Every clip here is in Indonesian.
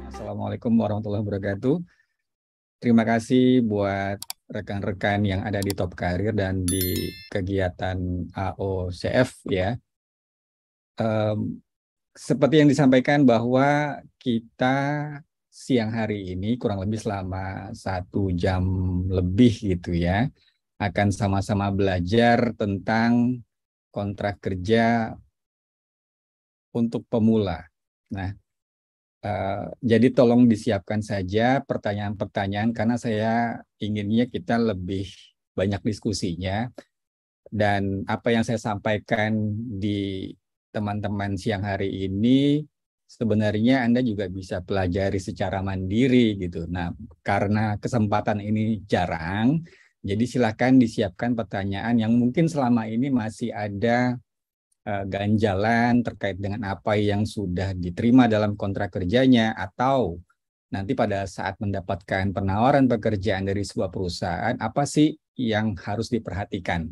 Assalamualaikum warahmatullahi wabarakatuh. Terima kasih buat rekan-rekan yang ada di Top Karir dan di kegiatan AOCF ya. Seperti yang disampaikan bahwa kita siang hari ini kurang lebih selama 1 jam lebih gitu ya, akan sama-sama belajar tentang kontrak kerja untuk pemula. Nah, jadi tolong disiapkan saja pertanyaan-pertanyaan karena saya inginnya kita lebih banyak diskusinya, dan apa yang saya sampaikan di teman-teman siang hari ini sebenarnya Anda juga bisa pelajari secara mandiri gitu. Nah, karena kesempatan ini jarang, jadi silakan disiapkan pertanyaan yang mungkin selama ini masih ada ganjalan terkait dengan apa yang sudah diterima dalam kontrak kerjanya, atau nanti pada saat mendapatkan penawaran pekerjaan dari sebuah perusahaan, apa sih yang harus diperhatikan.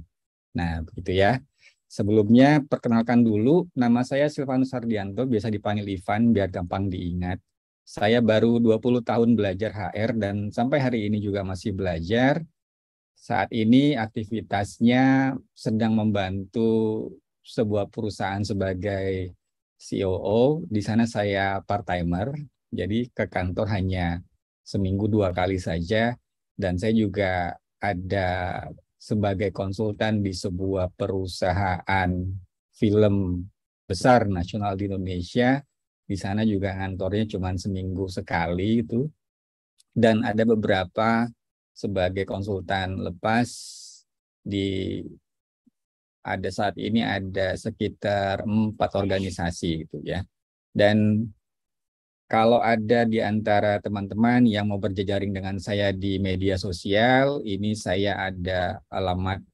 Nah, begitu ya. Sebelumnya, perkenalkan dulu, nama saya Silvanus Hardianto, biasa dipanggil Ivan, biar gampang diingat. Saya baru 20 tahun belajar HR dan sampai hari ini juga masih belajar. Saat ini aktivitasnya sedang membantu sebuah perusahaan sebagai COO. Di sana saya part-timer, jadi ke kantor hanya seminggu 2 kali saja. Dan saya juga ada sebagai konsultan di sebuah perusahaan film besar nasional di Indonesia. Di sana juga kantornya cuma seminggu sekali itu. Dan ada beberapa sebagai konsultan lepas di saat ini ada sekitar 4 organisasi gitu ya. Dan kalau ada di antara teman-teman yang mau berjejaring dengan saya di media sosial, ini saya ada alamat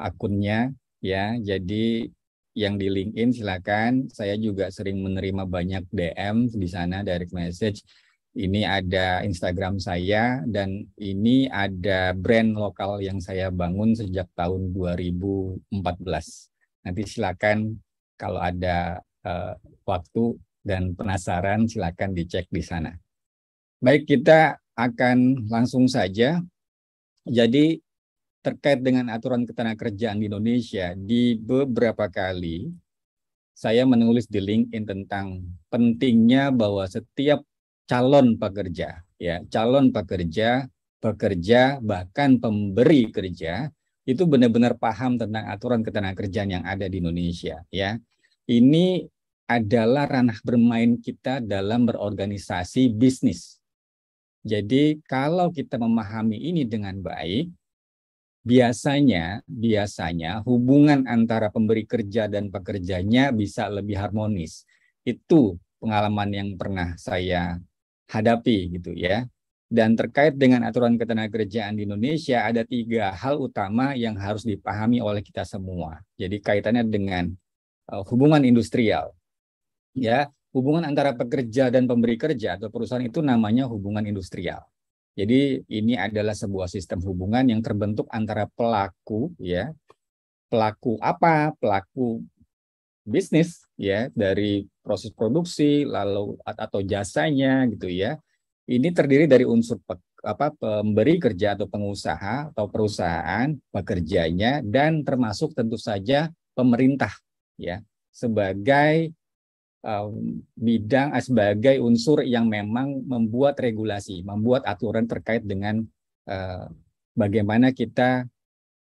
akunnya ya. Jadi yang di LinkedIn silakan. Saya juga sering menerima banyak DM di sana, direct message. Ini ada Instagram saya, dan ini ada brand lokal yang saya bangun sejak tahun 2014. Nanti silakan kalau ada waktu dan penasaran, silakan dicek di sana. Baik, kita akan langsung saja. Jadi terkait dengan aturan ketenagakerjaan di Indonesia, di beberapa kali saya menulis di LinkedIn tentang pentingnya bahwa setiap calon pekerja, ya, calon pekerja, pekerja, bahkan pemberi kerja itu benar-benar paham tentang aturan ketenagakerjaan yang ada di Indonesia, ya. Ini adalah ranah bermain kita dalam berorganisasi bisnis. Jadi kalau kita memahami ini dengan baik, biasanya hubungan antara pemberi kerja dan pekerjanya bisa lebih harmonis. Itu pengalaman yang pernah saya hadapi gitu ya. Dan terkait dengan aturan ketenagakerjaan di Indonesia, ada 3 hal utama yang harus dipahami oleh kita semua. Jadi kaitannya dengan hubungan industrial. Ya, hubungan antara pekerja dan pemberi kerja atau perusahaan itu namanya hubungan industrial. Jadi ini adalah sebuah sistem hubungan yang terbentuk antara pelaku, ya, pelaku apa? Pelaku bisnis, ya, dari proses produksi lalu atau jasanya gitu ya. Ini terdiri dari unsur pemberi kerja atau pengusaha atau perusahaan, pekerjanya, dan termasuk tentu saja pemerintah, ya, sebagai sebagai unsur yang memang membuat regulasi, membuat aturan terkait dengan bagaimana kita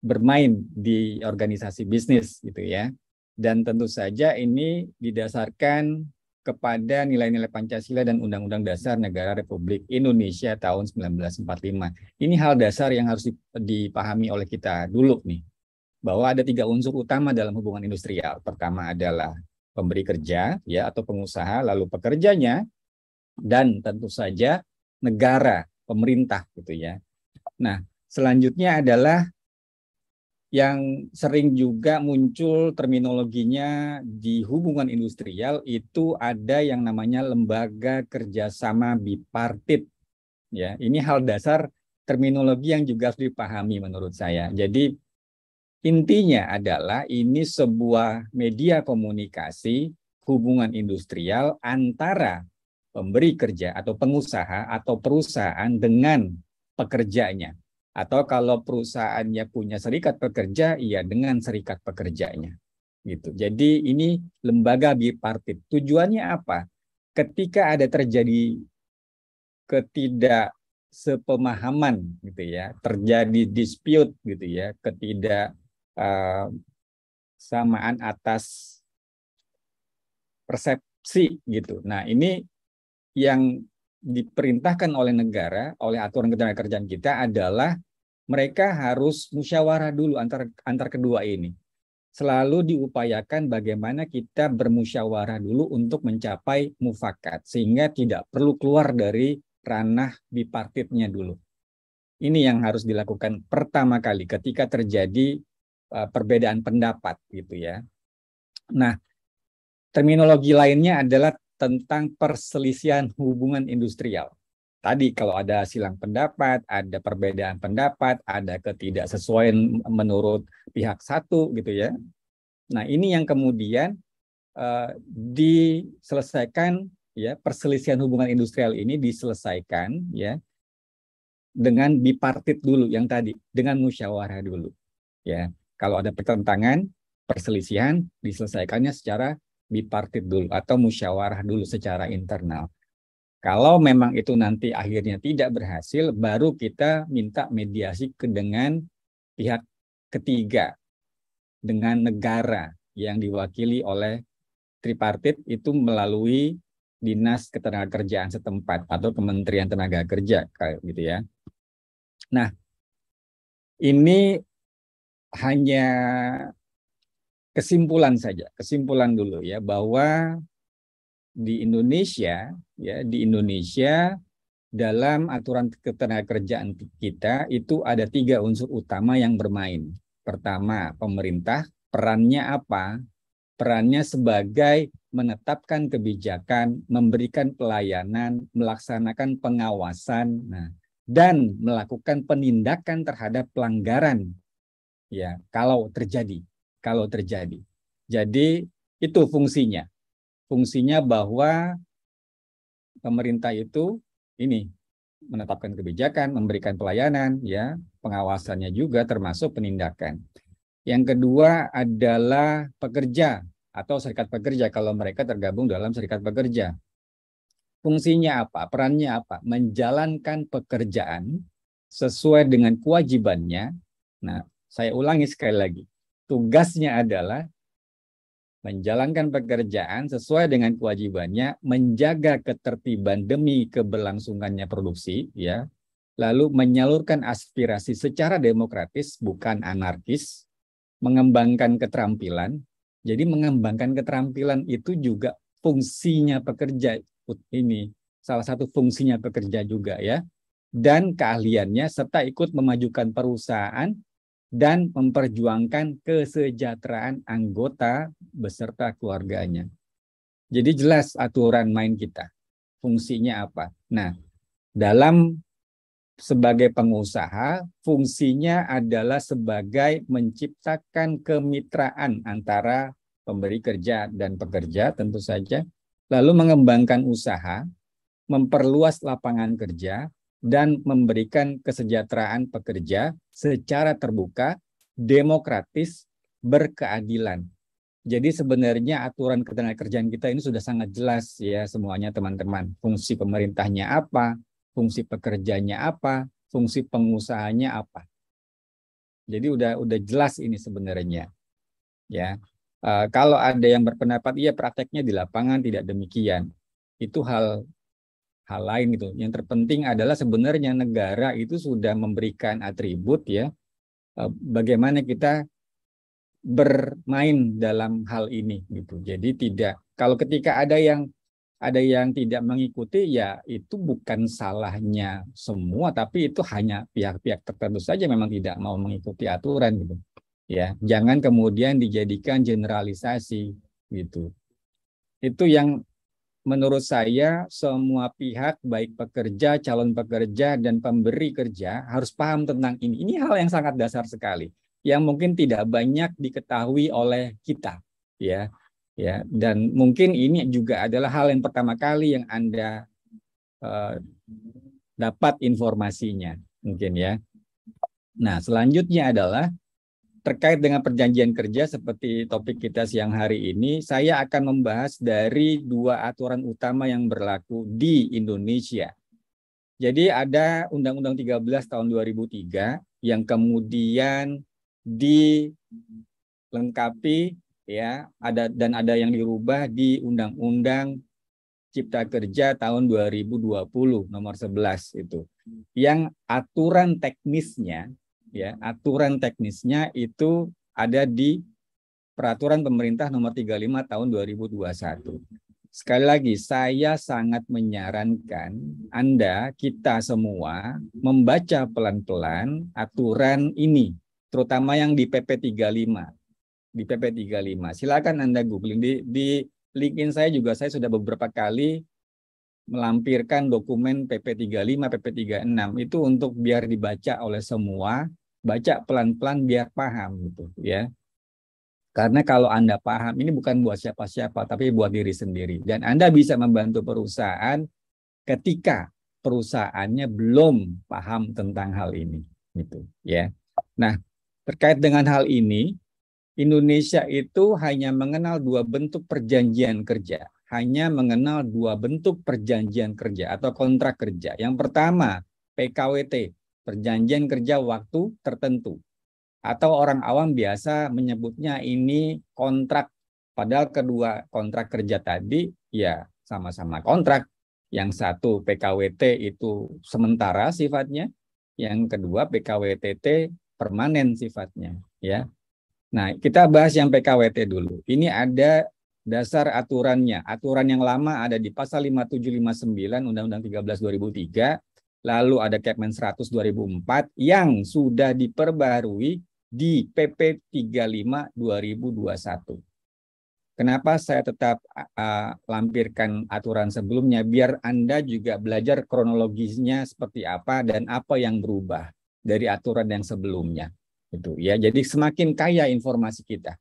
bermain di organisasi bisnis gitu ya. Dan tentu saja ini didasarkan kepada nilai-nilai Pancasila dan Undang-Undang Dasar Negara Republik Indonesia tahun 1945. Ini hal dasar yang harus dipahami oleh kita dulu nih, bahwa ada 3 unsur utama dalam hubungan industrial. Pertama adalah pemberi kerja, ya, atau pengusaha, lalu pekerjanya, dan tentu saja negara, pemerintah gitu ya. Nah, selanjutnya adalah yang sering juga muncul terminologinya di hubungan industrial, itu ada yang namanya lembaga kerjasama bipartit. Ya, ini hal dasar terminologi yang juga harus dipahami menurut saya. Jadi Intinya adalah ini sebuah media komunikasi hubungan industrial antara pemberi kerja atau pengusaha atau perusahaan dengan pekerjanya. Atau kalau perusahaannya punya serikat pekerja, ya dengan serikat pekerjanya. Gitu. Jadi ini lembaga bipartit. Tujuannya apa? Ketika ada terjadi ketidaksepemahaman gitu ya, terjadi dispute gitu ya, samaan atas persepsi gitu. Nah, ini yang diperintahkan oleh negara, oleh aturan ketenagakerjaan kita adalah mereka harus musyawarah dulu antar kedua ini. Selalu diupayakan bagaimana kita bermusyawarah dulu untuk mencapai mufakat sehingga tidak perlu keluar dari ranah bipartitnya dulu. Ini yang harus dilakukan pertama kali ketika terjadi perbedaan pendapat gitu ya. Nah, terminologi lainnya adalah tentang perselisihan hubungan industrial. Tadi kalau ada silang pendapat, ada perbedaan pendapat, ada ketidaksesuaian menurut pihak satu gitu ya. Nah, ini yang kemudian diselesaikan ya, perselisihan hubungan industrial ini diselesaikan ya dengan bipartit dulu yang tadi, dengan musyawarah dulu. Ya, kalau ada pertentangan, perselisihan diselesaikannya secara bipartit dulu atau musyawarah dulu secara internal. Kalau memang itu nanti akhirnya tidak berhasil, baru kita minta mediasi dengan pihak ketiga, dengan negara yang diwakili oleh tripartit itu melalui Dinas Ketenagakerjaan setempat atau Kementerian Tenaga Kerja kayak gitu ya. Nah, ini hanya kesimpulan dulu ya bahwa di Indonesia dalam aturan ketenagakerjaan kita itu ada 3 unsur utama yang bermain. Pertama, pemerintah, perannya apa? Perannya sebagai menetapkan kebijakan, memberikan pelayanan, melaksanakan pengawasan, dan melakukan penindakan terhadap pelanggaran ya kalau terjadi. Jadi itu fungsinya bahwa pemerintah itu ini menetapkan kebijakan, memberikan pelayanan, ya, pengawasannya juga termasuk penindakan. Yang kedua adalah pekerja atau serikat pekerja kalau mereka tergabung dalam serikat pekerja. Fungsinya apa? Perannya apa? Menjalankan pekerjaan sesuai dengan kewajibannya. Nah, saya ulangi sekali lagi. Tugasnya adalah menjalankan pekerjaan sesuai dengan kewajibannya, menjaga ketertiban demi keberlangsungannya produksi, ya, lalu menyalurkan aspirasi secara demokratis, bukan anarkis, mengembangkan keterampilan. Jadi mengembangkan keterampilan itu juga fungsinya pekerja ini, salah satu fungsinya pekerja juga ya, dan keahliannya serta ikut memajukan perusahaan dan memperjuangkan kesejahteraan anggota beserta keluarganya. Jadi jelas aturan main kita, fungsinya apa. Nah, dalam sebagai pengusaha, fungsinya adalah sebagai menciptakan kemitraan antara pemberi kerja dan pekerja tentu saja, lalu mengembangkan usaha, memperluas lapangan kerja, dan memberikan kesejahteraan pekerja secara terbuka, demokratis, berkeadilan. Jadi sebenarnya aturan ketenagakerjaan kita ini sudah sangat jelas ya semuanya teman-teman. Fungsi pemerintahnya apa, fungsi pekerjanya apa, fungsi pengusahanya apa. Jadi udah jelas ini sebenarnya. Ya. Kalau ada yang berpendapat iya prakteknya di lapangan tidak demikian. Itu hal lain gitu. Yang terpenting adalah sebenarnya negara itu sudah memberikan atribut ya bagaimana kita bermain dalam hal ini gitu. Jadi tidak kalau ketika ada yang tidak mengikuti ya itu bukan salahnya semua tapi itu hanya pihak-pihak tertentu saja memang tidak mau mengikuti aturan gitu. Ya, jangan kemudian dijadikan generalisasi gitu. Itu yang menurut saya semua pihak baik pekerja, calon pekerja dan pemberi kerja harus paham tentang ini. Ini hal yang sangat dasar sekali. yang mungkin tidak banyak diketahui oleh kita, ya. Ya, dan mungkin ini juga adalah hal yang pertama kali yang Anda dapat informasinya, mungkin ya. Nah, selanjutnya adalah terkait dengan perjanjian kerja seperti topik kita siang hari ini, saya akan membahas dari dua aturan utama yang berlaku di Indonesia. Jadi ada Undang-Undang 13 tahun 2003 yang kemudian dilengkapi ya, ada yang dirubah di Undang-Undang Cipta Kerja tahun 2020 nomor 11 itu. Yang aturan teknisnya itu ada di Peraturan Pemerintah nomor 35 tahun 2021. Sekali lagi, saya sangat menyarankan kita semua membaca pelan-pelan aturan ini, terutama yang di PP 35. Di PP 35. Silakan Anda googling. Di LinkedIn saya juga, saya sudah beberapa kali melampirkan dokumen PP 35, PP 36 itu untuk biar dibaca oleh semua, baca pelan-pelan biar paham gitu ya. Karena kalau Anda paham, ini bukan buat siapa-siapa, tapi buat diri sendiri. Dan Anda bisa membantu perusahaan ketika perusahaannya belum paham tentang hal ini. Gitu, ya. Nah, terkait dengan hal ini, Indonesia itu hanya mengenal dua bentuk perjanjian kerja. Hanya mengenal dua bentuk perjanjian kerja atau kontrak kerja. Yang pertama, PKWT, Perjanjian Kerja Waktu Tertentu. Atau orang awam biasa menyebutnya ini kontrak. Padahal kedua kontrak kerja tadi ya sama-sama kontrak. Yang satu PKWT itu sementara sifatnya, yang kedua PKWTT permanen sifatnya. Ya. Nah, kita bahas yang PKWT dulu. Ini ada dasar aturannya. Aturan yang lama ada di pasal 5759 Undang-Undang 13 2003. Lalu ada Kepmen 100 2004 yang sudah diperbarui di PP 35 2021. Kenapa saya tetap lampirkan aturan sebelumnya? Biar Anda juga belajar kronologisnya seperti apa dan apa yang berubah dari aturan yang sebelumnya. Itu ya. Jadi semakin kaya informasi kita.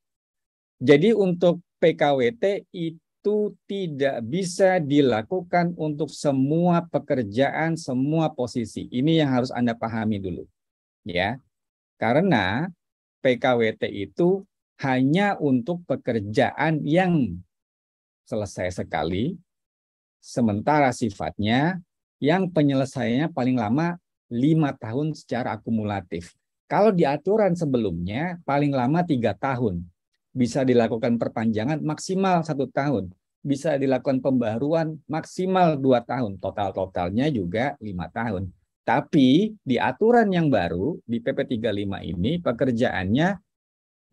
Jadi untuk PKWT itu tidak bisa dilakukan untuk semua pekerjaan, semua posisi. Ini yang harus Anda pahami dulu. Ya. Karena PKWT itu hanya untuk pekerjaan yang selesai sekali, sementara sifatnya yang penyelesaiannya paling lama 5 tahun secara akumulatif. Kalau di aturan sebelumnya paling lama 3 tahun. Bisa dilakukan perpanjangan maksimal 1 tahun. Bisa dilakukan pembaruan maksimal 2 tahun. Total-totalnya juga 5 tahun. Tapi di aturan yang baru, di PP 35 ini, pekerjaannya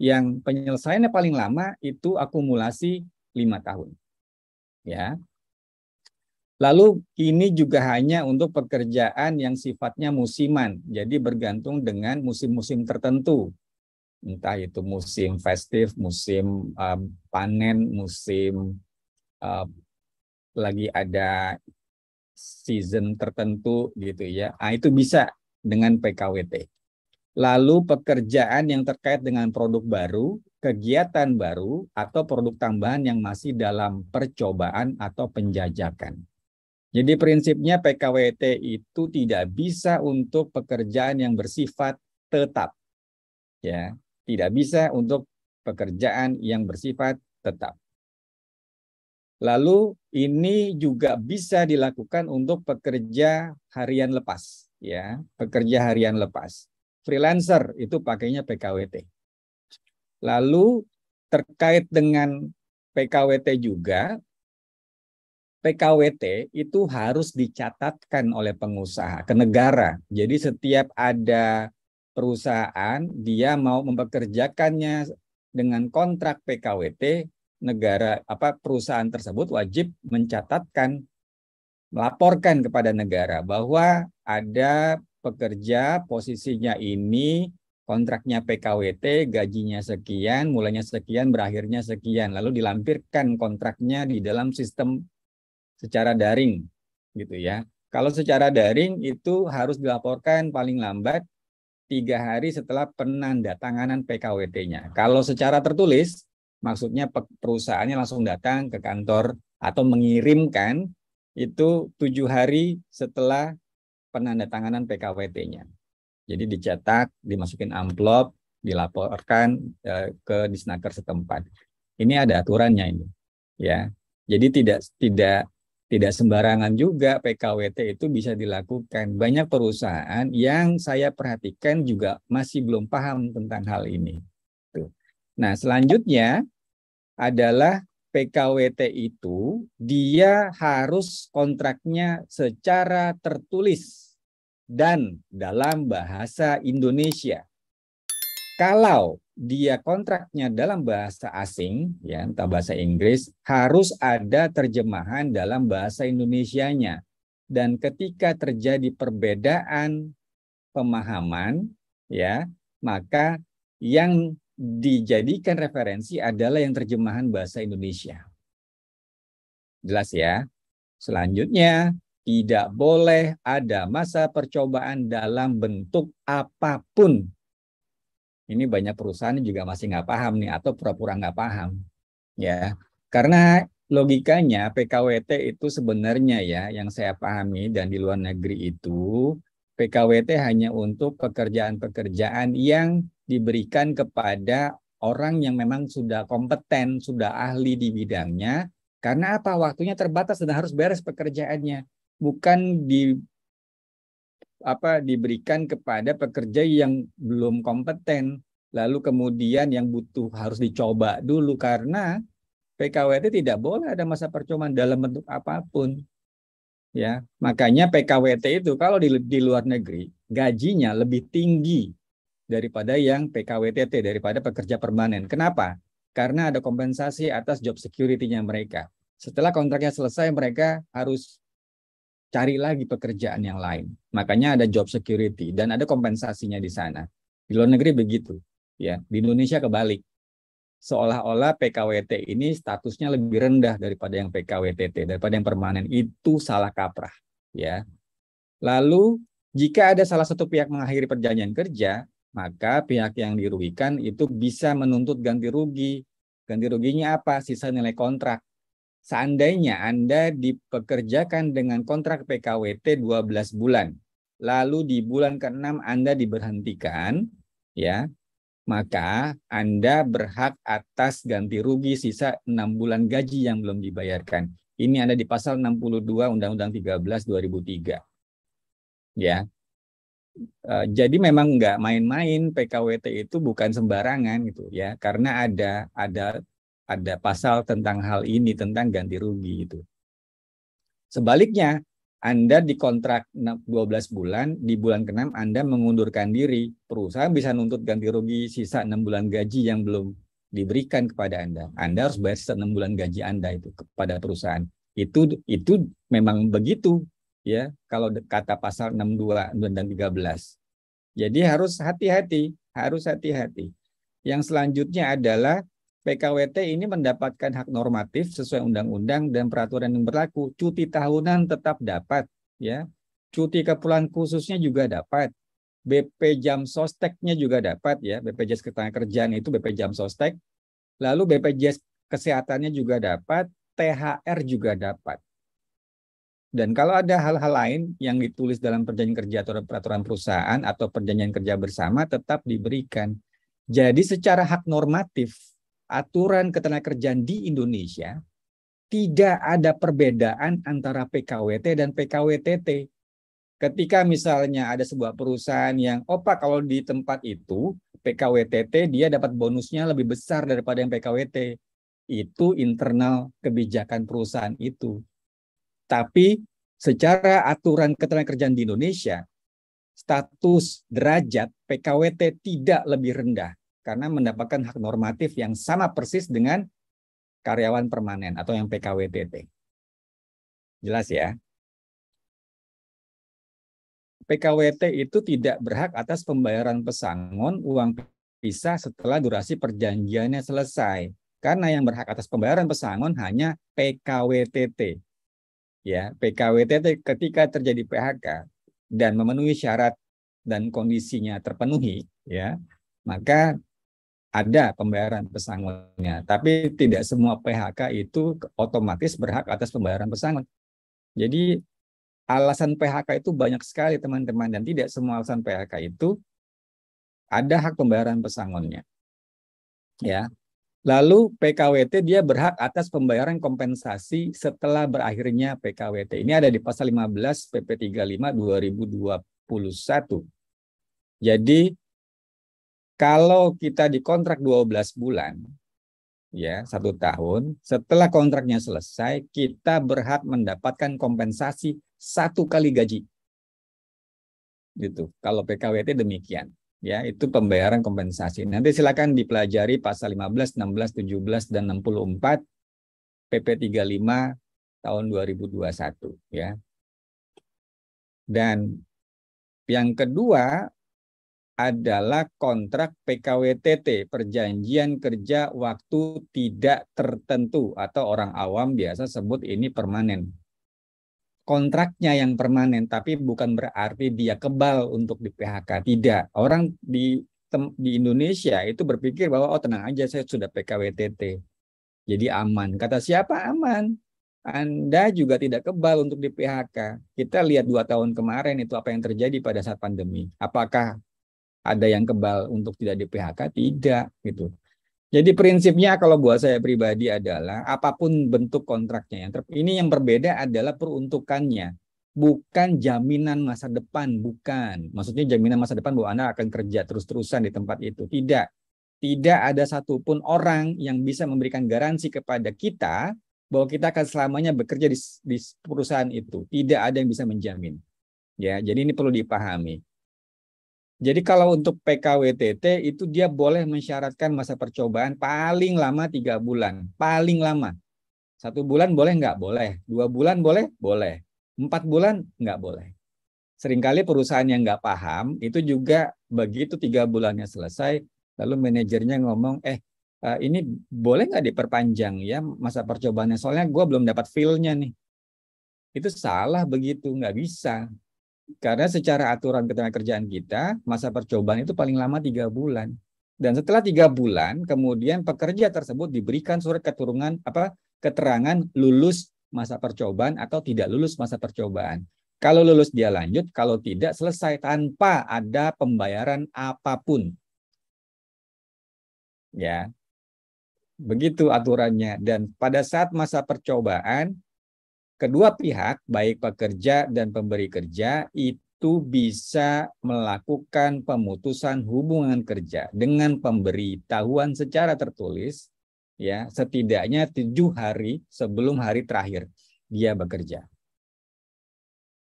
yang penyelesaiannya paling lama itu akumulasi 5 tahun. Ya. Lalu ini juga hanya untuk pekerjaan yang sifatnya musiman. Jadi bergantung dengan musim-musim tertentu. Entah itu musim festif, musim panen, musim lagi ada season tertentu gitu ya. Nah, itu bisa dengan PKWT. Lalu pekerjaan yang terkait dengan produk baru, kegiatan baru, atau produk tambahan yang masih dalam percobaan atau penjajakan. Jadi prinsipnya PKWT itu tidak bisa untuk pekerjaan yang bersifat tetap. Ya, tidak bisa untuk pekerjaan yang bersifat tetap. Lalu ini juga bisa dilakukan untuk pekerja harian lepas, ya, pekerja harian lepas. Freelancer itu pakainya PKWT. Lalu terkait dengan PKWT juga, PKWT itu harus dicatatkan oleh pengusaha ke negara. Jadi setiap ada perusahaan dia mau mempekerjakannya dengan kontrak PKWT, perusahaan tersebut wajib mencatatkan, melaporkan kepada negara bahwa ada pekerja posisinya ini, kontraknya PKWT, gajinya sekian, mulanya sekian, berakhirnya sekian. Lalu dilampirkan kontraknya di dalam sistem secara daring, gitu ya. Kalau secara daring itu harus dilaporkan paling lambat 3 hari setelah penandatanganan PKWT-nya. Kalau secara tertulis, maksudnya perusahaannya langsung datang ke kantor atau mengirimkan itu 7 hari setelah penandatanganan PKWT-nya. Jadi dicetak, dimasukin amplop, dilaporkan ke Disnaker setempat. Ini ada aturannya ini, ya. Jadi tidak sembarangan juga PKWT itu bisa dilakukan. Banyak perusahaan yang saya perhatikan juga masih belum paham tentang hal ini. Tuh. Nah, selanjutnya adalah PKWT itu dia harus kontraknya secara tertulis dan dalam bahasa Indonesia. Kalau dia kontraknya dalam bahasa asing, ya entah bahasa Inggris, harus ada terjemahan dalam bahasa Indonesianya. Dan ketika terjadi perbedaan pemahaman, ya, maka yang dijadikan referensi adalah yang terjemahan bahasa Indonesia. Jelas ya? Selanjutnya, tidak boleh ada masa percobaan dalam bentuk apapun. Ini banyak perusahaan juga masih nggak paham nih, atau pura-pura nggak paham. Ya, karena logikanya PKWT itu sebenarnya ya, yang saya pahami dan di luar negeri itu, PKWT hanya untuk pekerjaan-pekerjaan yang diberikan kepada orang yang memang sudah kompeten, sudah ahli di bidangnya. Karena apa? Waktunya terbatas dan harus beres pekerjaannya. Bukan diberikan kepada pekerja yang belum kompeten, lalu kemudian yang butuh harus dicoba dulu, karena PKWT tidak boleh ada masa percobaan dalam bentuk apapun, ya. Makanya PKWT itu kalau di luar negeri gajinya lebih tinggi daripada yang PKWTT, daripada pekerja permanen. Kenapa? Karena ada kompensasi atas job security-nya mereka. Setelah kontraknya selesai, mereka harus cari lagi pekerjaan yang lain. Makanya ada job security dan ada kompensasinya di sana. Di luar negeri begitu, ya. Di Indonesia kebalik. Seolah-olah PKWT ini statusnya lebih rendah daripada yang PKWTT, daripada yang permanen. Itu salah kaprah, ya. Lalu jika ada salah satu pihak mengakhiri perjanjian kerja, maka pihak yang dirugikan itu bisa menuntut ganti rugi. Ganti ruginya apa? Sisa nilai kontrak. Seandainya Anda dipekerjakan dengan kontrak PKWT 12 bulan, lalu di bulan ke-6 Anda diberhentikan, ya, maka Anda berhak atas ganti rugi sisa 6 bulan gaji yang belum dibayarkan. Ini ada di pasal 62 Undang-Undang 13 2003. Ya. Jadi memang nggak main-main, PKWT itu bukan sembarangan gitu ya, karena ada pasal tentang hal ini, tentang ganti rugi itu. Sebaliknya, Anda dikontrak 12 bulan, di bulan ke-6 Anda mengundurkan diri, perusahaan bisa nuntut ganti rugi sisa 6 bulan gaji yang belum diberikan kepada Anda. Anda harus bayar sisa 6 bulan gaji Anda itu kepada perusahaan. Itu memang begitu, ya, kalau kata pasal 62 dan 13. Jadi harus hati-hati, harus hati-hati. Yang selanjutnya adalah PKWT ini mendapatkan hak normatif sesuai undang-undang dan peraturan yang berlaku. Cuti tahunan tetap dapat, ya. Cuti keperluan khususnya juga dapat. BP Jam Sosteknya juga dapat, ya. BPJS Ketenagakerjaan itu BP Jam Sostek. Lalu BPJS Kesehatannya juga dapat, THR juga dapat. Dan kalau ada hal-hal lain yang ditulis dalam perjanjian kerja atau peraturan perusahaan atau perjanjian kerja bersama tetap diberikan. Jadi secara hak normatif, aturan ketenagakerjaan di Indonesia tidak ada perbedaan antara PKWT dan PKWTT. Ketika misalnya ada sebuah perusahaan yang, Pak, kalau di tempat itu PKWTT dia dapat bonusnya lebih besar daripada yang PKWT. Itu internal kebijakan perusahaan itu. Tapi secara aturan ketenagakerjaan di Indonesia, status derajat PKWT tidak lebih rendah karena mendapatkan hak normatif yang sama persis dengan karyawan permanen atau yang PKWTT. Jelas ya? PKWT itu tidak berhak atas pembayaran pesangon uang pisah setelah durasi perjanjiannya selesai. Karena yang berhak atas pembayaran pesangon hanya PKWTT. Ya, PKWTT ketika terjadi PHK dan memenuhi syarat dan kondisinya terpenuhi, ya, maka ada pembayaran pesangonnya. Tapi tidak semua PHK itu otomatis berhak atas pembayaran pesangon. Jadi alasan PHK itu banyak sekali teman-teman, dan tidak semua alasan PHK itu ada hak pembayaran pesangonnya. Ya. Lalu PKWT dia berhak atas pembayaran kompensasi setelah berakhirnya PKWT. Ini ada di pasal 15 PP 35 2021. Jadi kalau kita dikontrak 12 bulan, ya 1 tahun, setelah kontraknya selesai, kita berhak mendapatkan kompensasi 1 kali gaji. Gitu. Kalau PKWT demikian. Ya, itu pembayaran kompensasi. Nanti silakan dipelajari pasal 15, 16, 17 dan 64 PP 35 tahun 2021, ya. Dan yang kedua adalah kontrak PKWTT, perjanjian kerja waktu tidak tertentu, atau orang awam biasa sebut ini permanen. Kontraknya yang permanen, tapi bukan berarti dia kebal untuk di PHK. Tidak. Orang di Indonesia itu berpikir bahwa oh tenang aja, saya sudah PKWTT. Jadi aman. Kata siapa aman? Anda juga tidak kebal untuk di PHK. Kita lihat 2 tahun kemarin itu apa yang terjadi pada saat pandemi. Apakah ada yang kebal untuk tidak di PHK? Tidak, gitu. Jadi prinsipnya kalau buat saya pribadi adalah apapun bentuk kontraknya. Ini yang berbeda adalah peruntukannya. Bukan jaminan masa depan, bukan. Maksudnya jaminan masa depan bahwa Anda akan kerja terus-terusan di tempat itu. Tidak. Tidak ada satupun orang yang bisa memberikan garansi kepada kita bahwa kita akan selamanya bekerja di perusahaan itu. Tidak ada yang bisa menjamin. Ya, jadi ini perlu dipahami. Jadi kalau untuk PKWTT itu dia boleh mensyaratkan masa percobaan paling lama 3 bulan. Paling lama. 1 bulan boleh nggak? Boleh. 2 bulan boleh? Boleh. 4 bulan nggak boleh. Seringkali perusahaan yang nggak paham itu juga begitu 3 bulannya selesai, lalu manajernya ngomong, ini boleh nggak diperpanjang ya masa percobaannya? Soalnya gue belum dapat feel-nya nih. Itu salah begitu, nggak bisa. Karena secara aturan ketenagakerjaan kita, masa percobaan itu paling lama 3 bulan. Dan setelah 3 bulan, kemudian pekerja tersebut diberikan surat keterangan lulus masa percobaan atau tidak lulus masa percobaan. Kalau lulus dia lanjut, kalau tidak selesai tanpa ada pembayaran apapun. Ya, begitu aturannya. Dan pada saat masa percobaan, kedua pihak, baik pekerja dan pemberi kerja, itu bisa melakukan pemutusan hubungan kerja dengan pemberitahuan secara tertulis, ya, setidaknya 7 hari sebelum hari terakhir dia bekerja.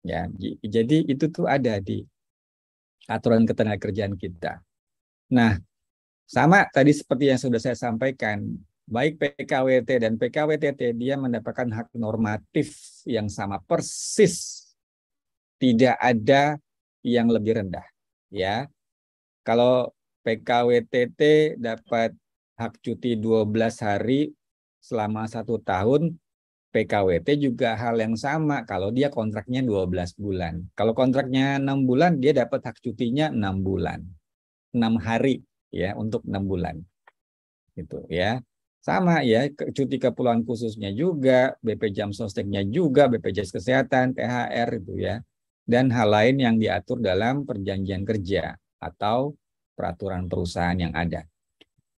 Ya, jadi itu tuh ada di aturan ketenagakerjaan kita. Nah, sama tadi seperti yang sudah saya sampaikan, baik PKWT dan PKWTT dia mendapatkan hak normatif yang sama persis. Tidak ada yang lebih rendah. Ya. Kalau PKWTT dapat hak cuti 12 hari selama 1 tahun, PKWT juga hal yang sama kalau dia kontraknya 12 bulan. Kalau kontraknya 6 bulan, dia dapat hak cutinya 6 bulan. 6 hari ya untuk 6 bulan. Gitu ya. Sama ya, cuti keperluan khususnya juga, BP Jam Sosteknya juga, BPJS Kesehatan, THR itu ya. Dan hal lain yang diatur dalam perjanjian kerja atau peraturan perusahaan yang ada.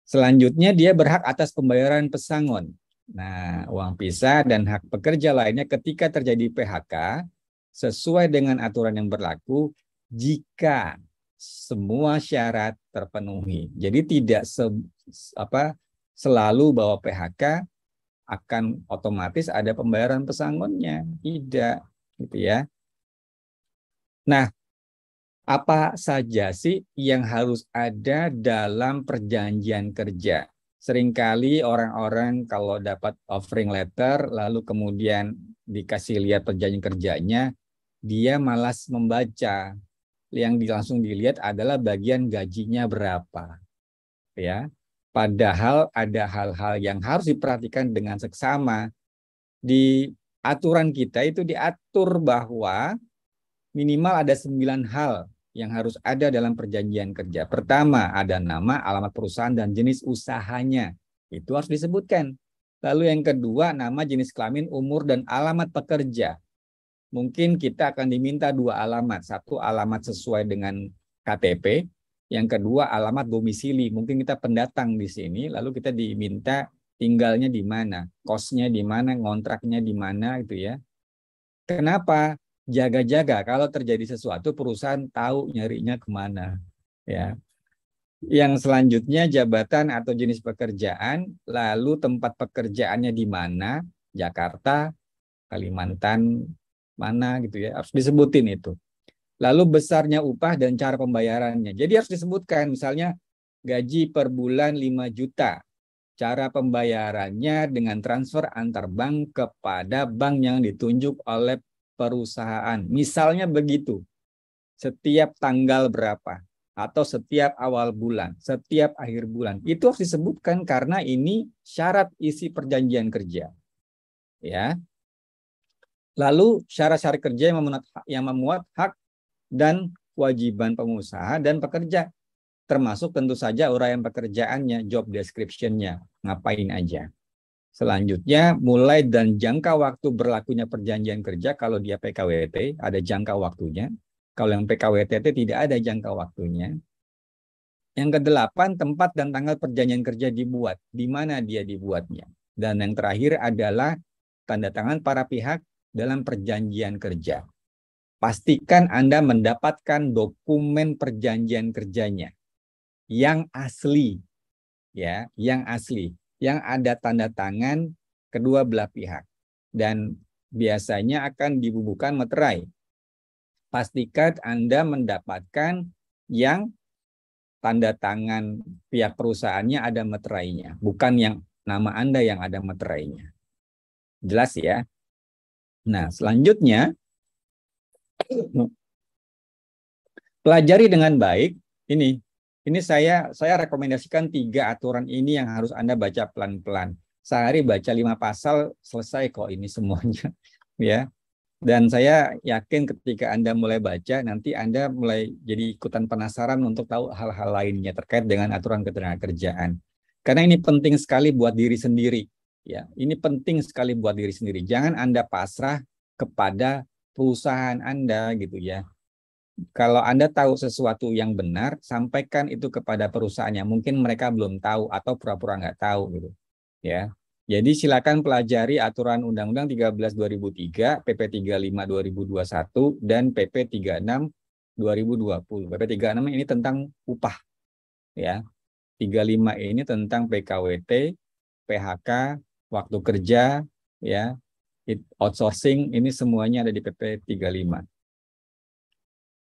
Selanjutnya dia berhak atas pembayaran pesangon. Nah, uang pisah dan hak pekerja lainnya ketika terjadi PHK sesuai dengan aturan yang berlaku jika semua syarat terpenuhi. Jadi tidak selalu bahwa PHK akan otomatis ada pembayaran pesangonnya. Tidak, gitu ya. Nah, apa saja sih yang harus ada dalam perjanjian kerja? Seringkali orang-orang kalau dapat offering letter, lalu kemudian dikasih lihat perjanjian kerjanya, dia malas membaca. Yang langsung dilihat adalah bagian gajinya berapa. Ya. Padahal ada hal-hal yang harus diperhatikan dengan seksama. Di aturan kita itu diatur bahwa minimal ada 9 hal yang harus ada dalam perjanjian kerja. Pertama, ada nama, alamat perusahaan, dan jenis usahanya. Itu harus disebutkan. Lalu yang kedua, nama, jenis kelamin, umur, dan alamat pekerja. Mungkin kita akan diminta 2 alamat. Satu alamat sesuai dengan KTP, yang kedua alamat domisili. Mungkin kita pendatang di sini, lalu kita diminta tinggalnya di mana, kosnya di mana, ngontraknya di mana, gitu ya. Kenapa? Jaga-jaga kalau terjadi sesuatu perusahaan tahu nyarinya kemana, ya. Yang selanjutnya jabatan atau jenis pekerjaan, lalu tempat pekerjaannya di mana, Jakarta, Kalimantan, mana gitu ya, harus disebutin itu. Lalu besarnya upah dan cara pembayarannya. Jadi harus disebutkan, misalnya gaji per bulan 5 juta. Cara pembayarannya dengan transfer antar bank kepada bank yang ditunjuk oleh perusahaan. Misalnya begitu, setiap tanggal berapa, atau setiap awal bulan, setiap akhir bulan. Itu harus disebutkan karena ini syarat isi perjanjian kerja. Ya. Lalu syarat-syarat kerja yang memuat hak dan kewajiban pengusaha dan pekerja, termasuk tentu saja uraian pekerjaannya, job description-nya, ngapain aja. Selanjutnya, mulai dan jangka waktu berlakunya perjanjian kerja. Kalau dia PKWT, ada jangka waktunya. Kalau yang PKWTT tidak ada jangka waktunya. Yang kedelapan, tempat dan tanggal perjanjian kerja dibuat. Di mana dia dibuatnya. Dan yang terakhir adalah tanda tangan para pihak dalam perjanjian kerja. Pastikan Anda mendapatkan dokumen perjanjian kerjanya yang asli, ya, yang asli, yang ada tanda tangan kedua belah pihak, dan biasanya akan dibubuhkan meterai. Pastikan Anda mendapatkan yang tanda tangan pihak perusahaannya ada meterainya, bukan yang nama Anda yang ada meterainya. Jelas ya? Nah, selanjutnya pelajari dengan baik ini. Ini saya rekomendasikan 3 aturan ini yang harus Anda baca pelan-pelan. Sehari baca 5 pasal, selesai kok ini semuanya. Ya. Dan saya yakin ketika Anda mulai baca, nanti Anda mulai jadi ikutan penasaran untuk tahu hal-hal lainnya terkait dengan aturan ketenagakerjaan. Karena ini penting sekali buat diri sendiri. Ya, ini penting sekali buat diri sendiri. Jangan Anda pasrah kepada perusahaan Anda gitu ya. Kalau Anda tahu sesuatu yang benar, sampaikan itu kepada perusahaannya. Mungkin mereka belum tahu atau pura-pura nggak tahu gitu. Ya. Jadi silakan pelajari aturan Undang-Undang 13 2003, PP 35 2021 dan PP 36 2020. PP 36 ini tentang upah ya. 35 ini tentang PKWT, PHK, waktu kerja ya. Outsourcing ini semuanya ada di PP 35.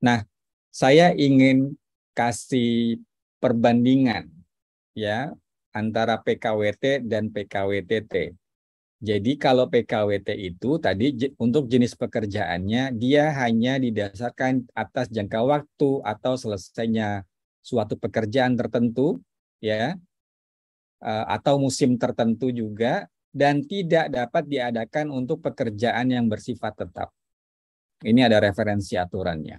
Nah, saya ingin kasih perbandingan ya antara PKWT dan PKWTT. Jadi kalau PKWT itu tadi untuk jenis pekerjaannya dia hanya didasarkan atas jangka waktu atau selesainya suatu pekerjaan tertentu ya atau musim tertentu juga, dan tidak dapat diadakan untuk pekerjaan yang bersifat tetap. Ini ada referensi aturannya.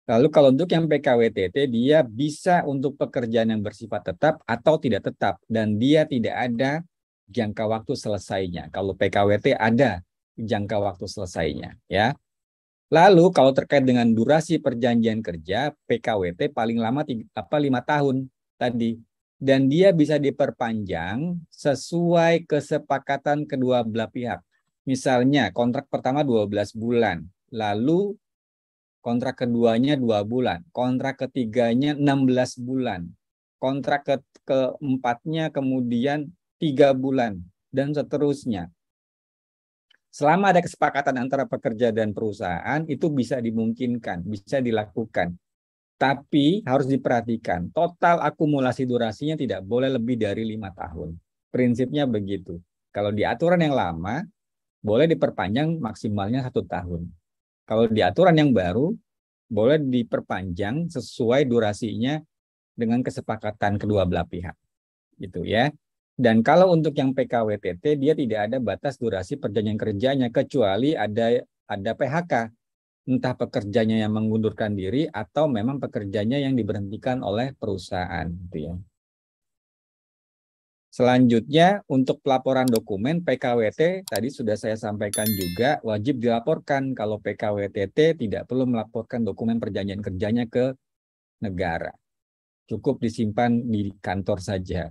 Lalu kalau untuk yang PKWTT, dia bisa untuk pekerjaan yang bersifat tetap atau tidak tetap, dan dia tidak ada jangka waktu selesainya. Kalau PKWT ada jangka waktu selesainya, ya. Lalu kalau terkait dengan durasi perjanjian kerja, PKWT paling lama 5 tahun tadi, dan dia bisa diperpanjang sesuai kesepakatan kedua belah pihak. Misalnya kontrak pertama 12 bulan, lalu kontrak keduanya 2 bulan, kontrak ketiganya 16 bulan, kontrak keempatnya kemudian 3 bulan, dan seterusnya. Selama ada kesepakatan antara pekerja dan perusahaan, itu bisa dimungkinkan, bisa dilakukan. Tapi harus diperhatikan, total akumulasi durasinya tidak boleh lebih dari 5 tahun. Prinsipnya begitu. Kalau di aturan yang lama, boleh diperpanjang maksimalnya 1 tahun. Kalau di aturan yang baru, boleh diperpanjang sesuai durasinya dengan kesepakatan kedua belah pihak. Gitu ya. Dan kalau untuk yang PKWTT, dia tidak ada batas durasi perjanjian kerjanya kecuali ada PHK. Entah pekerjanya yang mengundurkan diri atau memang pekerjanya yang diberhentikan oleh perusahaan, gitu ya. Selanjutnya untuk pelaporan dokumen PKWT tadi sudah saya sampaikan juga wajib dilaporkan. Kalau PKWTT tidak perlu melaporkan dokumen perjanjian kerjanya ke negara. Cukup disimpan di kantor saja.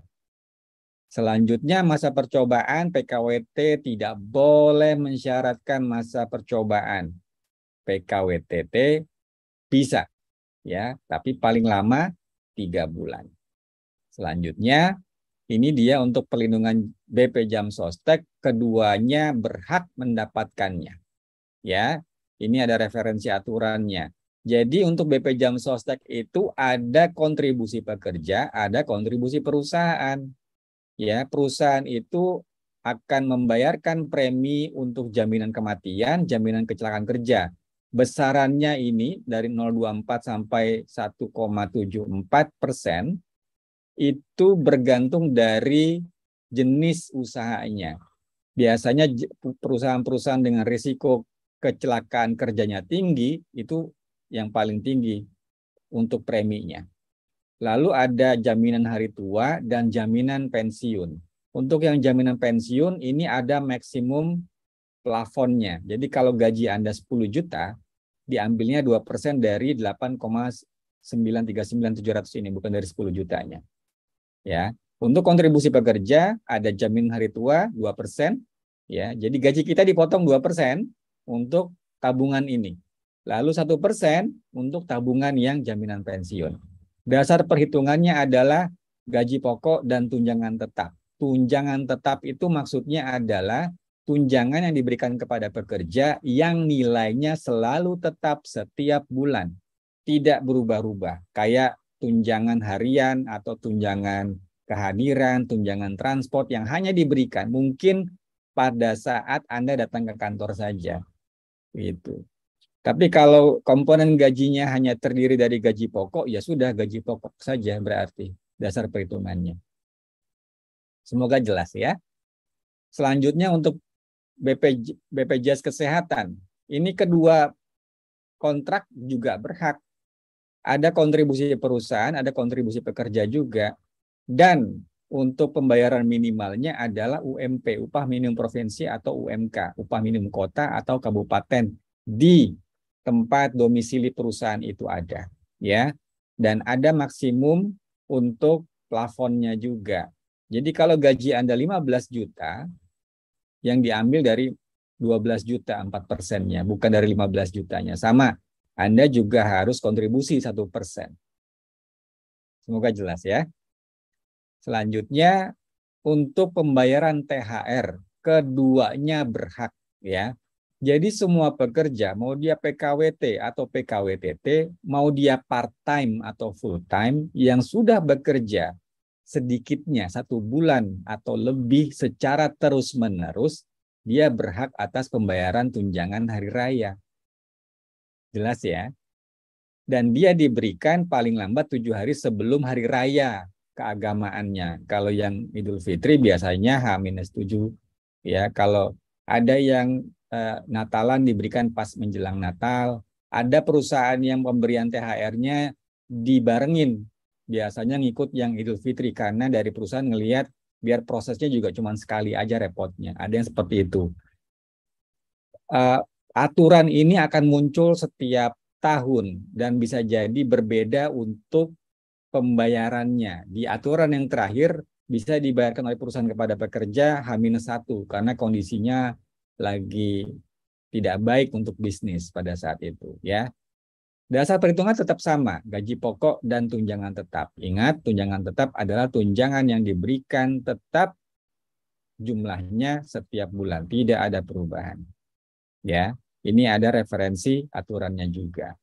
Selanjutnya masa percobaan PKWT tidak boleh mensyaratkan masa percobaan. PKWTT bisa ya, tapi paling lama 3 bulan. Selanjutnya ini dia untuk perlindungan BP Jam Sostek, keduanya berhak mendapatkannya. Ya, ini ada referensi aturannya. Jadi untuk BP Jam Sostek itu ada kontribusi pekerja, ada kontribusi perusahaan. Ya, perusahaan itu akan membayarkan premi untuk jaminan kematian, jaminan kecelakaan kerja. Besarannya ini dari 0,24 sampai 1,74%, itu bergantung dari jenis usahanya. Biasanya perusahaan-perusahaan dengan risiko kecelakaan kerjanya tinggi, itu yang paling tinggi untuk preminya. Lalu ada jaminan hari tua dan jaminan pensiun. Untuk yang jaminan pensiun ini ada maksimum plafonnya. Jadi kalau gaji Anda 10 juta, diambilnya 2% dari 8,939700 ini, bukan dari 10 jutanya. Ya. Untuk kontribusi pekerja ada jaminan hari tua 2%. Ya, jadi gaji kita dipotong 2% untuk tabungan ini. Lalu 1% untuk tabungan yang jaminan pensiun. Dasar perhitungannya adalah gaji pokok dan tunjangan tetap. Tunjangan tetap itu maksudnya adalah tunjangan yang diberikan kepada pekerja yang nilainya selalu tetap setiap bulan. Tidak berubah-ubah. Kayak tunjangan harian atau tunjangan kehadiran, tunjangan transport yang hanya diberikan mungkin pada saat Anda datang ke kantor saja. Gitu. Tapi kalau komponen gajinya hanya terdiri dari gaji pokok, ya sudah gaji pokok saja berarti dasar perhitungannya. Semoga jelas ya. Selanjutnya untuk BPJS Kesehatan. Ini kedua kontrak juga berhak. Ada kontribusi perusahaan, ada kontribusi pekerja juga. Dan untuk pembayaran minimalnya adalah UMP, upah minimum provinsi atau UMK, upah minimum kota atau kabupaten di tempat domisili perusahaan itu ada, ya. Dan ada maksimum untuk plafonnya juga. Jadi kalau gaji Anda 15 juta, yang diambil dari 12 juta 4%-nya, bukan dari 15 jutanya. Sama, Anda juga harus kontribusi 1%. Semoga jelas ya. Selanjutnya untuk pembayaran THR, keduanya berhak ya. Jadi semua pekerja, mau dia PKWT atau PKWTT, mau dia part-time atau full-time, yang sudah bekerja sedikitnya 1 bulan atau lebih secara terus-menerus, dia berhak atas pembayaran tunjangan hari raya. Jelas ya? Dan dia diberikan paling lambat 7 hari sebelum hari raya keagamaannya. Kalau yang Idul Fitri biasanya H-7. Ya, kalau ada yang Natalan diberikan pas menjelang Natal. Ada perusahaan yang pemberian THR-nya dibarengin. Biasanya ngikut yang Idul Fitri karena dari perusahaan ngelihat biar prosesnya juga cuma sekali aja repotnya. Ada yang seperti itu. Aturan ini akan muncul setiap tahun dan bisa jadi berbeda untuk pembayarannya. Di aturan yang terakhir bisa dibayarkan oleh perusahaan kepada pekerja H-1 karena kondisinya lagi tidak baik untuk bisnis pada saat itu ya. Dasar perhitungan tetap sama, gaji pokok dan tunjangan tetap. Ingat, tunjangan tetap adalah tunjangan yang diberikan tetap jumlahnya setiap bulan, tidak ada perubahan. Ya, ini ada referensi aturannya juga.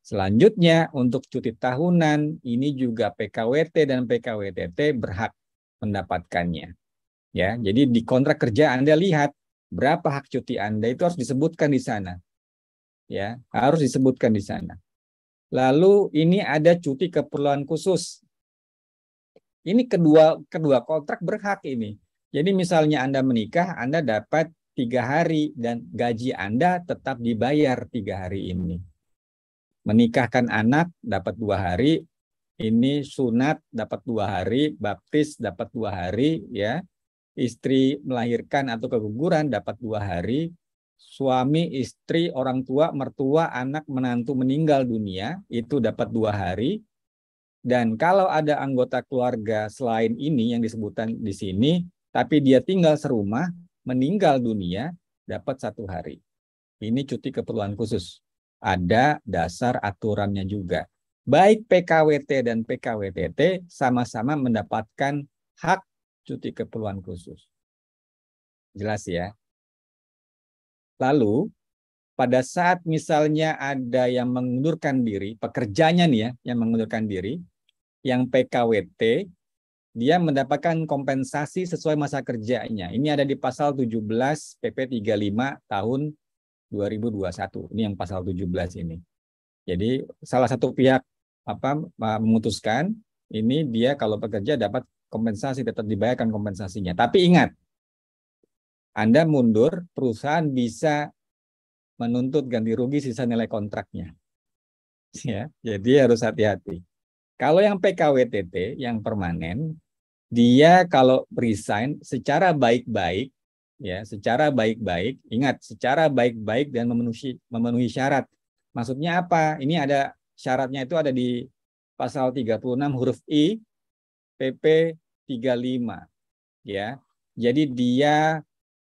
Selanjutnya untuk cuti tahunan ini juga PKWT dan PKWTT berhak mendapatkannya. Ya, jadi di kontrak kerja Anda lihat berapa hak cuti Anda itu harus disebutkan di sana. Ya, harus disebutkan di sana. Lalu ini ada cuti keperluan khusus. Ini kedua kontrak berhak ini. Jadi misalnya Anda menikah, Anda dapat 3 hari dan gaji Anda tetap dibayar 3 hari ini. Menikahkan anak dapat 2 hari, ini sunat dapat 2 hari, baptis dapat 2 hari, ya. Istri melahirkan atau keguguran dapat 2 hari, suami, istri, orang tua, mertua, anak, menantu meninggal dunia itu dapat 2 hari. Dan kalau ada anggota keluarga selain ini yang disebutkan di sini, tapi dia tinggal serumah, meninggal dunia, dapat 1 hari. Ini cuti keperluan khusus. Ada dasar aturannya juga. Baik PKWT dan PKWTT sama-sama mendapatkan hak cuti keperluan khusus. Jelas ya? Lalu, pada saat misalnya ada yang mengundurkan diri, pekerjanya nih ya, yang mengundurkan diri, yang PKWT, dia mendapatkan kompensasi sesuai masa kerjanya. Ini ada di pasal 17 PP 35 tahun 2021. Ini yang pasal 17 ini. Jadi salah satu pihak memutuskan ini dia kalau pekerja dapat kompensasi, tetap dibayarkan kompensasinya. Tapi ingat, Anda mundur, perusahaan bisa menuntut ganti rugi sisa nilai kontraknya. Ya, jadi harus hati-hati. Kalau yang PKWTT, yang permanen, dia kalau resign secara baik-baik, ya, secara baik-baik, ingat, secara baik-baik dan memenuhi syarat. Maksudnya apa? Ini ada syaratnya, itu ada di pasal 36 huruf I PP 35, ya. Jadi dia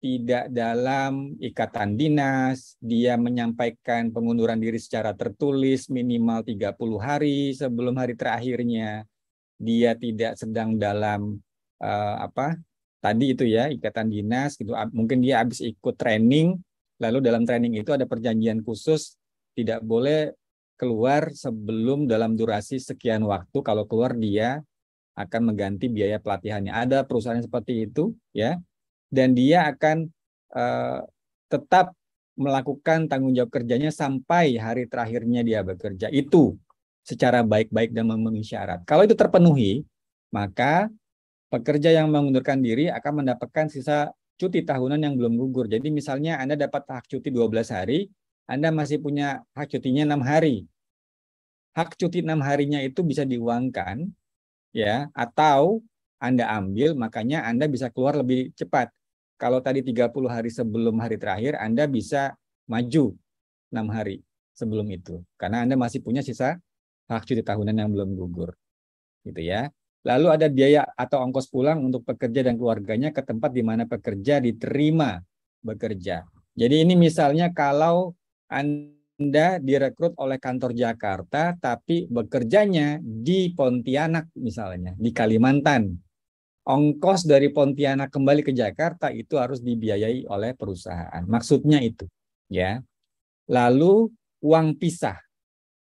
tidak dalam ikatan dinas, dia menyampaikan pengunduran diri secara tertulis minimal 30 hari sebelum hari terakhirnya. Dia tidak sedang dalam tadi itu ya, ikatan dinas gitu. Mungkin dia habis ikut training, lalu dalam training itu ada perjanjian khusus tidak boleh keluar sebelum dalam durasi sekian waktu. Kalau keluar dia akan mengganti biaya pelatihannya. Ada perusahaan seperti itu ya. Dan dia akan tetap melakukan tanggung jawab kerjanya sampai hari terakhirnya dia bekerja. Itu secara baik-baik dan memenuhi syarat. Kalau itu terpenuhi, maka pekerja yang mengundurkan diri akan mendapatkan sisa cuti tahunan yang belum gugur. Jadi misalnya Anda dapat hak cuti 12 hari, Anda masih punya hak cutinya 6 hari. Hak cuti 6 harinya itu bisa diuangkan, ya, atau Anda ambil, makanya Anda bisa keluar lebih cepat. Kalau tadi 30 hari sebelum hari terakhir, Anda bisa maju 6 hari sebelum itu. Karena Anda masih punya sisa hak cuti tahunan yang belum gugur. Gitu ya. Lalu ada biaya atau ongkos pulang untuk pekerja dan keluarganya ke tempat di mana pekerja diterima bekerja. Jadi ini misalnya kalau Anda direkrut oleh kantor Jakarta, tapi bekerjanya di Pontianak misalnya, di Kalimantan. Ongkos dari Pontianak kembali ke Jakarta itu harus dibiayai oleh perusahaan. Maksudnya itu, ya. Lalu uang pisah.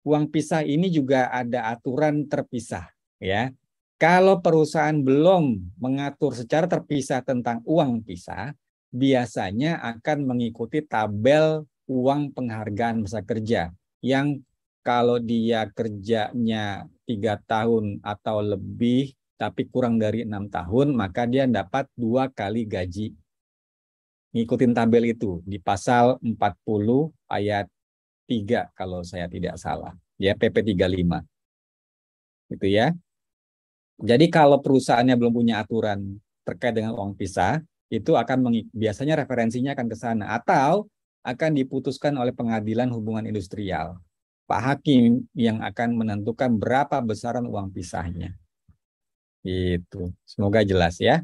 Uang pisah ini juga ada aturan terpisah, ya. Kalau perusahaan belum mengatur secara terpisah tentang uang pisah, biasanya akan mengikuti tabel uang penghargaan masa kerja yang kalau dia kerjanya 3 tahun atau lebih tapi kurang dari 6 tahun, maka dia dapat 2 kali gaji. Ngikutin tabel itu di pasal 40 ayat 3 kalau saya tidak salah. Ya, PP 35. Gitu ya. Jadi kalau perusahaannya belum punya aturan terkait dengan uang pisah, itu akan biasanya referensinya akan ke sana atau akan diputuskan oleh pengadilan hubungan industrial. Pak Hakim yang akan menentukan berapa besaran uang pisahnya. Itu. Semoga jelas ya.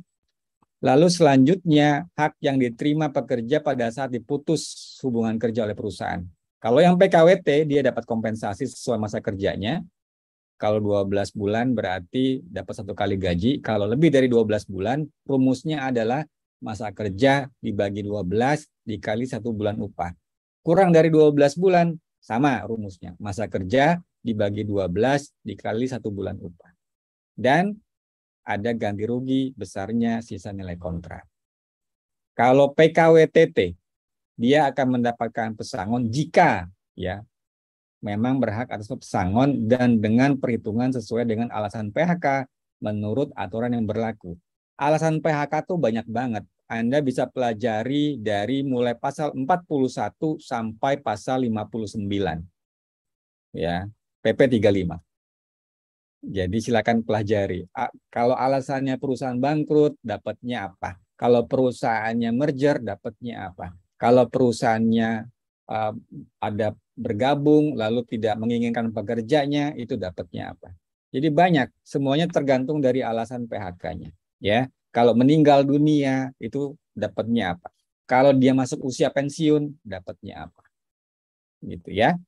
Lalu selanjutnya hak yang diterima pekerja pada saat diputus hubungan kerja oleh perusahaan. Kalau yang PKWT dia dapat kompensasi sesuai masa kerjanya. Kalau 12 bulan berarti dapat 1 kali gaji. Kalau lebih dari 12 bulan, rumusnya adalah masa kerja dibagi 12 dikali 1 bulan upah. Kurang dari 12 bulan, sama rumusnya. Masa kerja dibagi 12 dikali 1 bulan upah. Dan ada ganti rugi besarnya sisa nilai kontrak. Kalau PKWTT, dia akan mendapatkan pesangon jika ya memang berhak atas pesangon dan dengan perhitungan sesuai dengan alasan PHK menurut aturan yang berlaku. Alasan PHK tuh banyak banget. Anda bisa pelajari dari mulai pasal 41 sampai pasal 59. Ya, PP 35. Jadi silakan pelajari. Kalau alasannya perusahaan bangkrut, dapatnya apa? Kalau perusahaannya merger, dapatnya apa? Kalau perusahaannya uh, ada bergabung, lalu tidak menginginkan pekerjanya, itu dapatnya apa? Jadi banyak, semuanya tergantung dari alasan PHK-nya. Ya, kalau meninggal dunia, itu dapatnya apa? Kalau dia masuk usia pensiun, dapatnya apa? Gitu ya.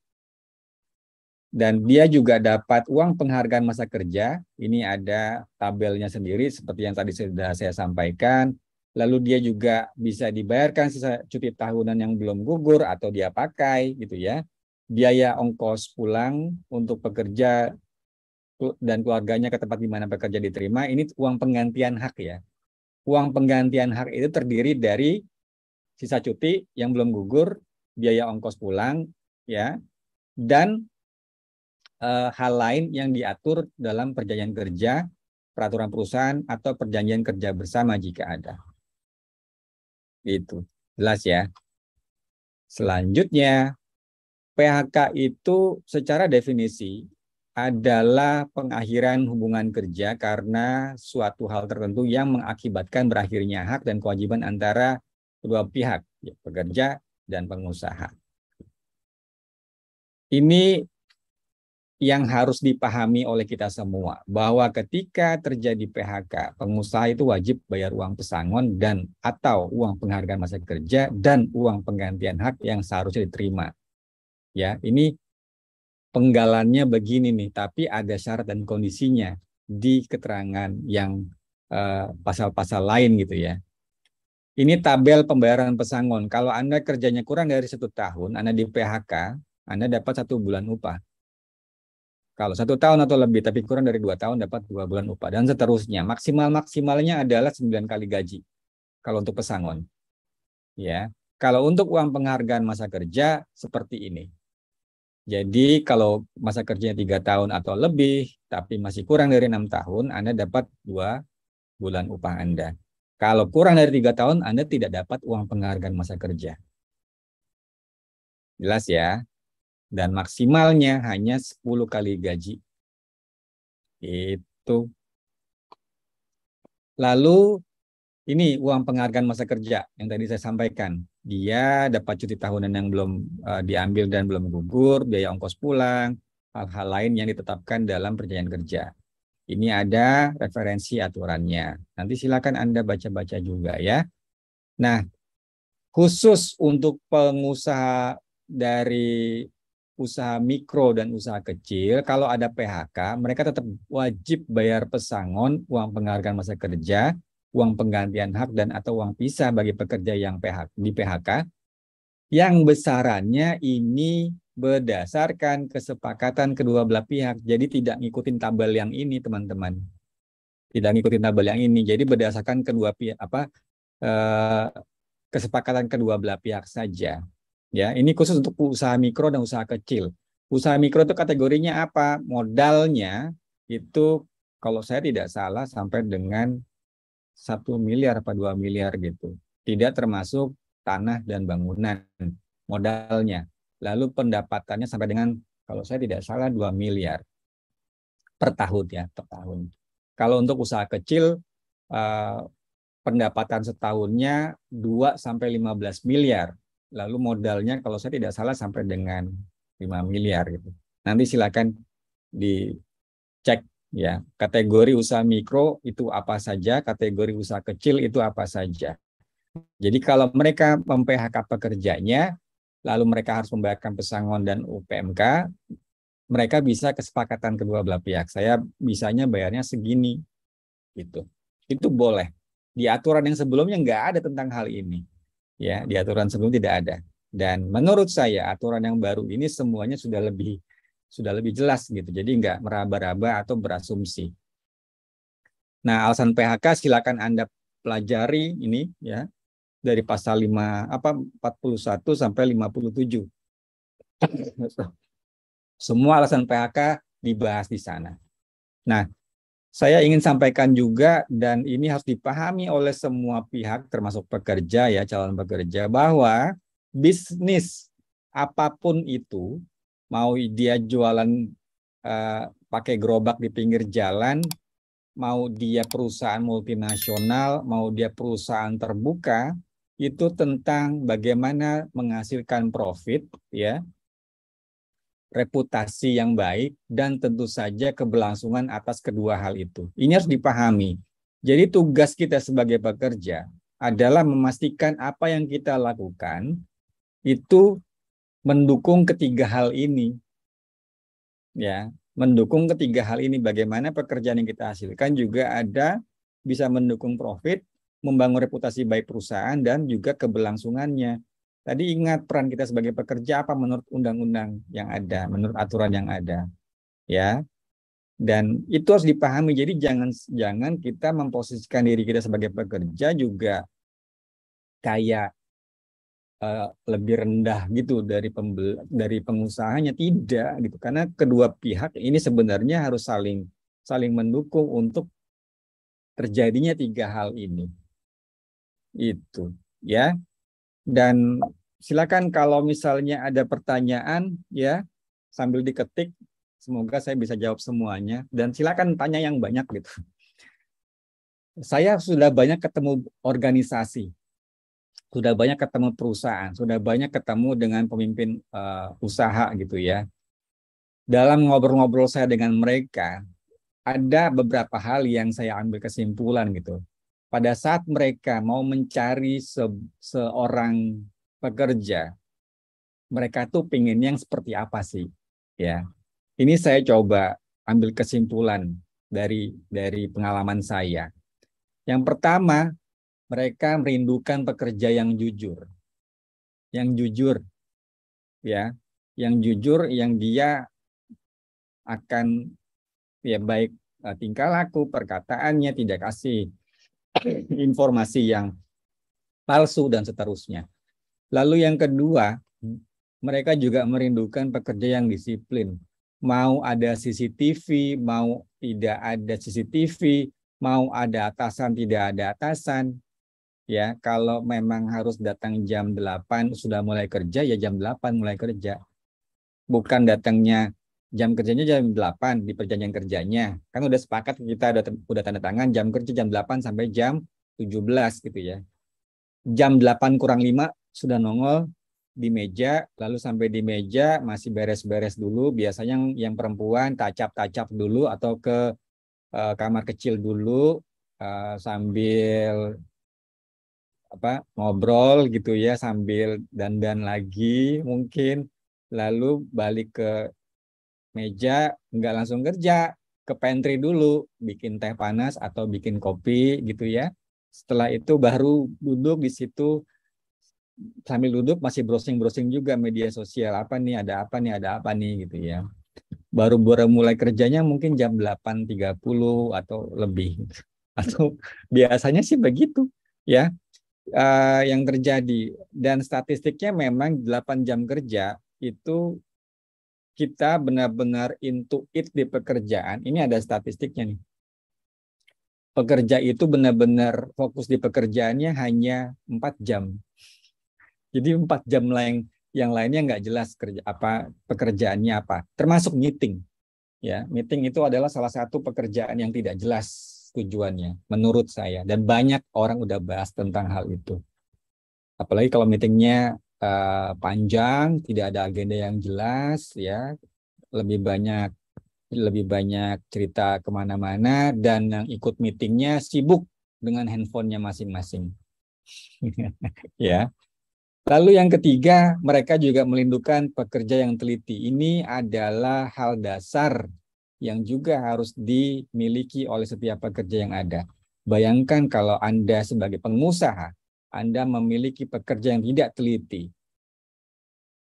Dan dia juga dapat uang penghargaan masa kerja. Ini ada tabelnya sendiri seperti yang tadi sudah saya sampaikan. Lalu dia juga bisa dibayarkan sisa cuti tahunan yang belum gugur atau dia pakai gitu ya. Biaya ongkos pulang untuk pekerja dan keluarganya ke tempat di mana pekerja diterima, ini uang penggantian hak ya. Uang penggantian hak itu terdiri dari sisa cuti yang belum gugur, biaya ongkos pulang ya, dan hal lain yang diatur dalam perjanjian kerja, peraturan perusahaan, atau perjanjian kerja bersama jika ada. Itu jelas ya. Selanjutnya, PHK itu secara definisi adalah pengakhiran hubungan kerja karena suatu hal tertentu yang mengakibatkan berakhirnya hak dan kewajiban antara kedua pihak, ya, pekerja dan pengusaha. Ini yang harus dipahami oleh kita semua, bahwa ketika terjadi PHK, pengusaha itu wajib bayar uang pesangon dan atau uang penghargaan masa kerja dan uang penggantian hak yang seharusnya diterima. Ya, ini penggalannya begini nih, tapi ada syarat dan kondisinya di keterangan yang pasal-pasal lain gitu ya. Ini tabel pembayaran pesangon. Kalau Anda kerjanya kurang dari 1 tahun, Anda di PHK, Anda dapat 1 bulan upah. Kalau 1 tahun atau lebih, tapi kurang dari 2 tahun dapat 2 bulan upah dan seterusnya. Maksimalnya adalah 9 kali gaji. Kalau untuk pesangon, ya. Kalau untuk uang penghargaan masa kerja seperti ini. Jadi kalau masa kerjanya 3 tahun atau lebih, tapi masih kurang dari 6 tahun, Anda dapat 2 bulan upah Anda. Kalau kurang dari 3 tahun, Anda tidak dapat uang penghargaan masa kerja. Jelas ya. Dan maksimalnya hanya 10 kali gaji. Itu. Lalu ini uang penghargaan masa kerja yang tadi saya sampaikan. Dia dapat cuti tahunan yang belum diambil dan belum gugur, biaya ongkos pulang, hal-hal lain yang ditetapkan dalam perjanjian kerja. Ini ada referensi aturannya. Nanti silakan Anda baca-baca juga ya. Nah, khusus untuk pengusaha dari usaha mikro dan usaha kecil, kalau ada PHK, mereka tetap wajib bayar pesangon, uang penghargaan masa kerja, uang penggantian hak, dan atau uang pisah bagi pekerja yang di PHK, yang besarannya ini berdasarkan kesepakatan kedua belah pihak. Jadi tidak ngikutin tabel yang ini, teman-teman. Tidak ngikutin tabel yang ini. Jadi berdasarkan kedua pihak kesepakatan kedua belah pihak saja. Ya, ini khusus untuk usaha mikro dan usaha kecil. Usaha mikro itu kategorinya apa? Modalnya itu kalau saya tidak salah sampai dengan 1 miliar apa 2 miliar gitu. Tidak termasuk tanah dan bangunan modalnya. Lalu pendapatannya sampai dengan kalau saya tidak salah 2 miliar per tahun ya, per tahun. Kalau untuk usaha kecil pendapatan setahunnya 2 sampai 15 miliar. Lalu modalnya kalau saya tidak salah sampai dengan 5 miliar gitu. Nanti silakan dicek ya. Kategori usaha mikro itu apa saja, kategori usaha kecil itu apa saja. Jadi kalau mereka mem-PHK pekerjanya, lalu mereka harus membayarkan pesangon dan UPMK, mereka bisa kesepakatan kedua belah pihak. Saya bisanya bayarnya segini gitu. Itu boleh. Di aturan yang sebelumnya nggak ada tentang hal ini. Ya, di aturan sebelum tidak ada. Dan menurut saya aturan yang baru ini semuanya sudah lebih jelas gitu. Jadi nggak meraba-raba atau berasumsi. Nah, alasan PHK silakan Anda pelajari ini ya dari pasal 41 sampai 57. Semua alasan PHK dibahas di sana. Nah, Saya ingin sampaikan juga, dan ini harus dipahami oleh semua pihak, termasuk pekerja ya, calon pekerja, bahwa bisnis apapun itu, mau dia jualan pakai gerobak di pinggir jalan, mau dia perusahaan multinasional, mau dia perusahaan terbuka, itu tentang bagaimana menghasilkan profit, ya, reputasi yang baik, dan tentu saja keberlangsungan atas kedua hal itu. Ini harus dipahami. Jadi tugas kita sebagai pekerja adalah memastikan apa yang kita lakukan itu mendukung ketiga hal ini, ya, mendukung ketiga hal ini. Bagaimana pekerjaan yang kita hasilkan juga ada bisa mendukung profit, membangun reputasi baik perusahaan, dan juga keberlangsungannya. Tadi ingat peran kita sebagai pekerja apa menurut undang-undang yang ada, menurut aturan yang ada, ya. Dan itu harus dipahami. Jadi jangan kita memposisikan diri kita sebagai pekerja juga kayak lebih rendah gitu dari pengusahanya, tidak gitu. Karena kedua pihak ini sebenarnya harus saling saling mendukung untuk terjadinya tiga hal ini. Itu, ya. Dan silakan kalau misalnya ada pertanyaan, ya, sambil diketik, semoga saya bisa jawab semuanya. Dan silakan tanya yang banyak gitu. Saya sudah banyak ketemu organisasi, sudah banyak ketemu perusahaan, sudah banyak ketemu dengan pemimpin usaha gitu ya. Dalam ngobrol-ngobrol saya dengan mereka, ada beberapa hal yang saya ambil kesimpulan gitu. Pada saat mereka mau mencari seorang pekerja, mereka tuh pengen yang seperti apa sih? Ya, ini saya coba ambil kesimpulan dari pengalaman saya. Yang pertama, mereka merindukan pekerja yang jujur, ya, yang jujur, yang dia akan ya baik tingkah laku, perkataannya tidak kasih informasi yang palsu dan seterusnya. Lalu yang kedua, mereka juga merindukan pekerja yang disiplin. Mau ada CCTV, mau tidak ada CCTV, mau ada atasan, tidak ada atasan. Ya, kalau memang harus datang jam 8 sudah mulai kerja, ya jam 8 mulai kerja. Bukan datangnya jam kerjanya jam 8 di perjanjian kerjanya. Kan udah sepakat, kita udah tanda tangan jam kerja jam 8 sampai jam 17 gitu ya. Jam 8 kurang 5 sudah nongol di meja, lalu sampai di meja masih beres-beres dulu. Biasanya yang perempuan tacap-tacap dulu atau ke kamar kecil dulu sambil ngobrol gitu ya, sambil dandan lagi mungkin, lalu balik ke meja, nggak langsung kerja, ke pantry dulu bikin teh panas atau bikin kopi gitu ya. Setelah itu baru duduk di situ, sambil duduk masih browsing-browsing juga media sosial, apa nih, ada apa nih, ada apa nih gitu ya. Baru mulai kerjanya mungkin jam 8.30 atau lebih. Atau biasanya sih begitu ya yang terjadi. Dan statistiknya memang 8 jam kerja itu kita benar-benar into it di pekerjaan. Ini ada statistiknya nih. Pekerja itu benar-benar fokus di pekerjaannya hanya 4 jam. Jadi 4 jam yang lainnya nggak jelas kerja apa, pekerjaannya apa. Termasuk meeting. Ya, meeting itu adalah salah satu pekerjaan yang tidak jelas tujuannya menurut saya, dan banyak orang udah bahas tentang hal itu. Apalagi kalau meetingnya panjang, tidak ada agenda yang jelas, ya, lebih banyak lebih banyak cerita kemana-mana, dan yang ikut meetingnya sibuk dengan handphonenya masing-masing. Ya. Lalu yang ketiga, mereka juga merindukan pekerja yang teliti. Ini adalah hal dasar yang juga harus dimiliki oleh setiap pekerja yang ada. Bayangkan kalau Anda sebagai pengusaha, Anda memiliki pekerja yang tidak teliti.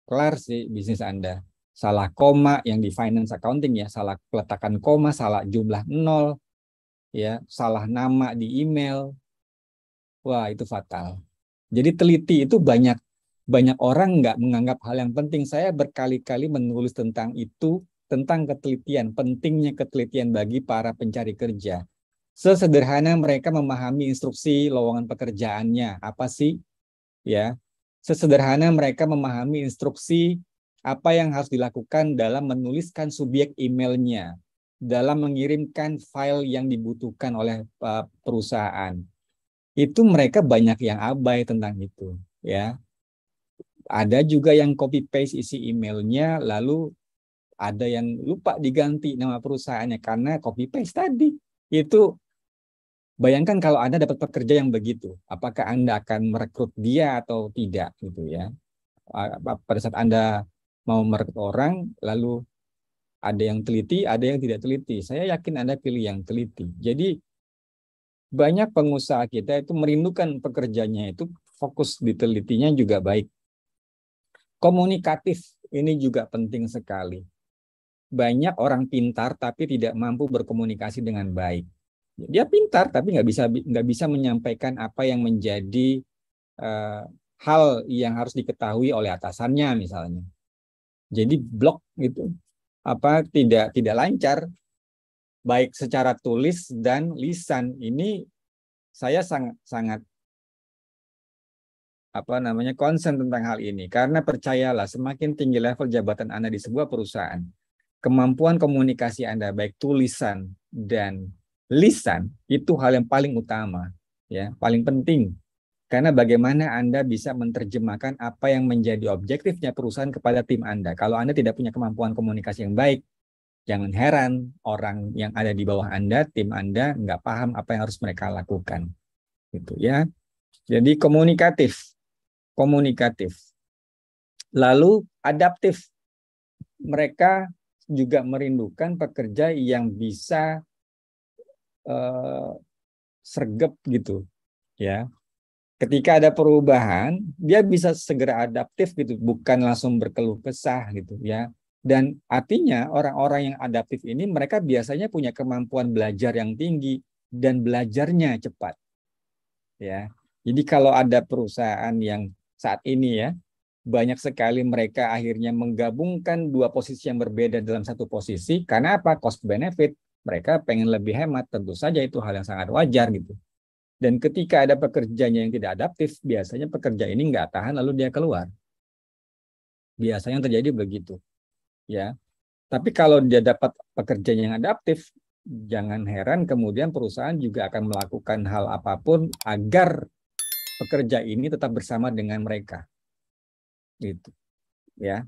Kelar sih bisnis Anda. Salah koma yang di finance accounting ya, salah peletakan koma, salah jumlah nol, ya, salah nama di email. Wah, itu fatal. Jadi teliti itu banyak orang nggak menganggap hal yang penting. Saya berkali-kali menulis tentang itu tentang ketelitian, pentingnya ketelitian bagi para pencari kerja. Sesederhana mereka memahami instruksi lowongan pekerjaannya, apa sih? Ya, sesederhana mereka memahami instruksi apa yang harus dilakukan dalam menuliskan subjek emailnya, dalam mengirimkan file yang dibutuhkan oleh perusahaan. Itu mereka banyak yang abai tentang itu, ya. Ada juga yang copy paste isi emailnya, lalu ada yang lupa diganti nama perusahaannya karena copy paste tadi. Itu bayangkan kalau Anda dapat pekerja yang begitu, apakah Anda akan merekrut dia atau tidak gitu ya. Pada saat Anda mau merekrut orang, lalu ada yang teliti, ada yang tidak teliti. Saya yakin Anda pilih yang teliti. Jadi banyak pengusaha kita itu merindukan pekerjanya itu fokus di telitinya juga baik. Komunikatif ini juga penting sekali. Banyak orang pintar tapi tidak mampu berkomunikasi dengan baik. Dia pintar tapi nggak bisa menyampaikan apa yang menjadi hal yang harus diketahui oleh atasannya misalnya. Jadi blok gitu, tidak lancar baik secara tulis dan lisan. Ini saya sangat concern tentang hal ini karena percayalah semakin tinggi level jabatan Anda di sebuah perusahaan, kemampuan komunikasi Anda baik tulisan dan lisan itu hal yang paling utama, ya, paling penting. Karena bagaimana Anda bisa menerjemahkan apa yang menjadi objektifnya perusahaan kepada tim Anda. Kalau Anda tidak punya kemampuan komunikasi yang baik, jangan heran orang yang ada di bawah Anda, tim Anda nggak paham apa yang harus mereka lakukan, gitu ya. Jadi komunikatif. Lalu adaptif. Mereka juga merindukan pekerja yang bisa sergap gitu, ya. Ketika ada perubahan, dia bisa segera adaptif gitu, bukan langsung berkeluh kesah gitu, ya. Dan artinya orang-orang yang adaptif ini mereka biasanya punya kemampuan belajar yang tinggi dan belajarnya cepat, ya. Jadi kalau ada perusahaan yang saat ini ya banyak sekali mereka akhirnya menggabungkan dua posisi yang berbeda dalam satu posisi. Karena apa? Cost benefit. Mereka pengen lebih hemat. Tentu saja itu hal yang sangat wajar gitu. Dan ketika ada pekerjanya yang tidak adaptif, biasanya pekerja ini nggak tahan lalu dia keluar. Biasanya yang terjadi begitu. Ya. Tapi kalau dia dapat pekerjanya yang adaptif, jangan heran kemudian perusahaan juga akan melakukan hal apapun agar pekerja ini tetap bersama dengan mereka. Gitu. Ya.